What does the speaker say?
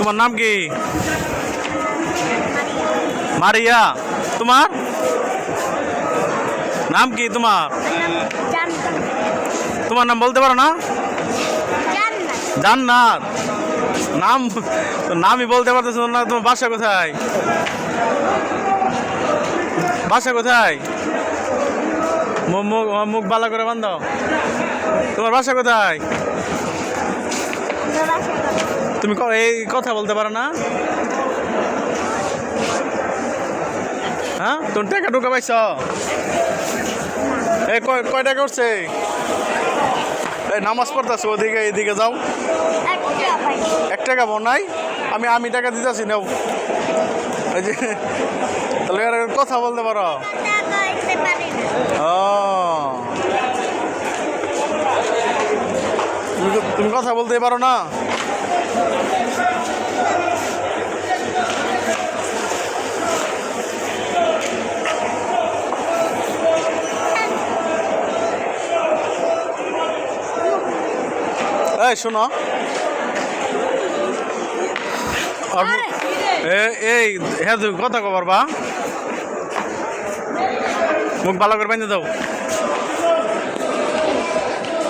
তোমার নাম কি? মারিয়া। তোমার নাম কি? তোমার নাম বলতে পারো না? জান্নাত। নামই বলতে পারতেছো না। তোমার বাসা কোথায়? বাসা কোথায়? মুখ বালা করে বান্ধ। তোমার বাসা কোথায়? তুমি এই কথা বলতে পারো না? হ্যাঁ, তোর টাকা ঢুকে পাইছ? এই কয় টাকা উঠছে? এই নামাজ পড়তেছো, ওদিকে এদিকে যাও। 1 টাকা নাই? আমি টাকা দিতেছি নাও। এই যে তাহলে কথা বলতে পারো? ও, তুমি কথা বলতে পারো না? এই শোনো, এই হ্যাঁ তুমি কথা কবার বা মুখ ভালো করে বাঁধে দাও।